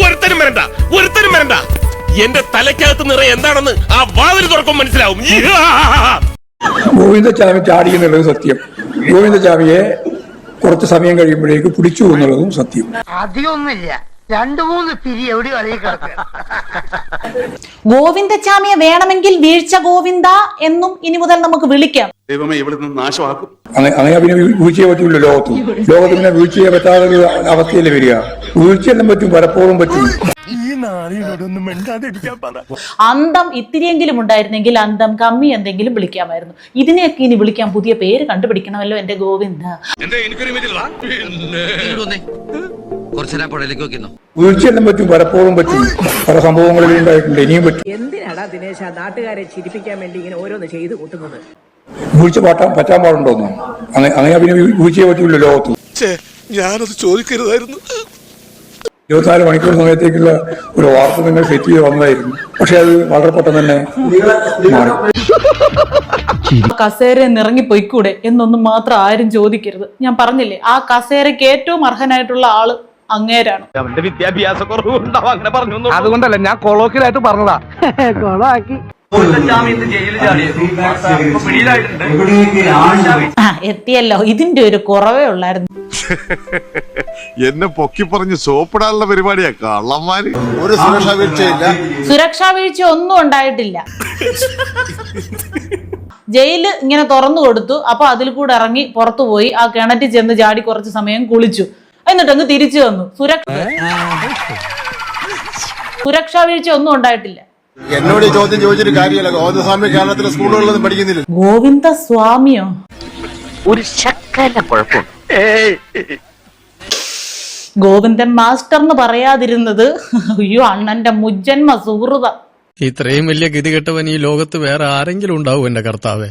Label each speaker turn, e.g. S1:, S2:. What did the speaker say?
S1: ഒരുത്തരും വരണ്ട. എന്റെ തലക്കകത്ത് നിറയെ എന്താണെന്ന് ആ വാതിൽ തുറക്കും മനസ്സിലാവും.
S2: ഗോവിന്ദചാമി ചാടി എന്നുള്ളത് സത്യം. ഗോവിന്ദചാമിയെ കുറച്ച് സമയം കഴിയുമ്പോഴേക്ക് പിടിച്ചു എന്നുള്ളതും സത്യം.
S3: അധികമൊന്നുമില്ല, 2-3 പിരി എവിടെ കളിയാക്കുക.
S4: ഗോവിന്ദചാമിയെ വേണമെങ്കിൽ വീഴ്ച ഗോവിന്ദ എന്നും ഇനി മുതൽ നമുക്ക് വിളിക്കാം.
S5: ദൈവമേ ഇവിടുന്ന് നാശമാക്കും.
S2: അങ്ങനെ പിന്നെ വീഴ്ചയെ പറ്റൂല്ലോ ലോകത്ത് പിന്നെ വീഴ്ചയെ പറ്റാതെ ഒരു അവസ്ഥയല്ലേ വരിക. വീഴ്ചയെല്ലാം പറ്റും, പലപ്പോഴും പറ്റും.
S4: അന്തം ഇത്തിരിയെങ്കിലും ഉണ്ടായിരുന്നെങ്കിൽ അന്തം കമ്മി എന്തെങ്കിലും വിളിക്കാമായിരുന്നു. ഇതിനെയൊക്കെ ഇനി വിളിക്കാൻ പുതിയ പേര് കണ്ടുപിടിക്കണമല്ലോ എന്റെ ഗോവിന്ദ.
S2: വീഴ്ചയെല്ലാം പറ്റും, പലപ്പോഴും പറ്റും. പല സംഭവങ്ങളിൽ ഉണ്ടായിട്ടുണ്ട്, ഇനിയും പറ്റും.
S6: എന്തിനാടാ ദിനേശ നാട്ടുകാരെ ചിരിപ്പിക്കാൻ വേണ്ടി ഇങ്ങനെ ഓരോന്ന് ചെയ്തു കൂട്ടുന്നത്?
S2: വീഴ്ച പറ്റാൻ പാടുണ്ടോന്നോ? അങ്ങനെ പിന്നെ വീഴ്ചയെ പറ്റൂല്ലോ ലോകത്ത്.
S1: ഞാനത് ചോദിക്കരുതായിരുന്നു.
S2: 24 മണിക്കൂർ സമയത്തേക്കുള്ള ഒരു വാർത്ത നിങ്ങൾ സെറ്റ് ചെയ്ത് വന്നതായിരുന്നു. പക്ഷെ അത് വളരെ പെട്ടെന്ന് തന്നെ മാറി.
S4: കസേര ഇറങ്ങി പൊയ്ക്കൂടെ എന്നൊന്നും മാത്രം ആരും ചോദിക്കരുത്. ഞാൻ പറഞ്ഞില്ലേ, ആ കസേരയ്ക്ക് ഏറ്റവും അർഹനായിട്ടുള്ള ആള് അങ്ങേരാണ്.
S7: അവന്റെ വിദ്യാഭ്യാസ കുറവുണ്ടാവും, അങ്ങനെ പറഞ്ഞു.
S8: അതുകൊണ്ടല്ല, ഞാൻ കൊളോക്കിലായിട്ട് പറഞ്ഞതാ. കൊളാക്കി
S4: എത്തിയല്ലോ, ഇതിന്റെ ഒരു കുറവേ ഉള്ളായിരുന്നു.
S5: എന്നെ പൊക്കി പറഞ്ഞ് സോപ്പിടാനുള്ള പരിപാടിയാ കള്ളന്മാര്. ഒരു
S4: സുരക്ഷാ വീഴ്ച ഒന്നും ഉണ്ടായിട്ടില്ല. ജയില് ഇങ്ങനെ തുറന്നു കൊടുത്തു. അപ്പൊ അതിൽ കൂടെ ഇറങ്ങി പുറത്തു പോയി ആ കിണറ്റിൽ ചെന്ന് ചാടി കുറച്ച് സമയം കുളിച്ചു. എന്നിട്ടങ്ങ് തിരിച്ചു വന്നു. സുരക്ഷാ വീഴ്ച ഒന്നും ഉണ്ടായിട്ടില്ല.
S5: എന്നോട് ചോദ്യം ചോദിച്ചിട്ട് കാര്യമല്ല. ഗോവിന്ദസ്വാമി കേരളത്തിലെ സ്കൂളുകളിലൊന്നും പഠിക്കുന്നില്ല.
S4: ഗോവിന്ദസ്വാമിയോ?
S3: ഒരു ശക്കല കുഴപ്പം.
S4: ഗോവിന്ദൻ മാസ്റ്റർ എന്ന് പറയാതിരുന്നത് അയ്യോ അണ്ണന്റെ മുജ്ജന്മ സുഹൃത.
S9: ഇത്രയും വലിയ ഗതികെട്ടവൻ ഈ ലോകത്ത് വേറെ ആരെങ്കിലും ഉണ്ടാവും എന്റെ കർത്താവേ?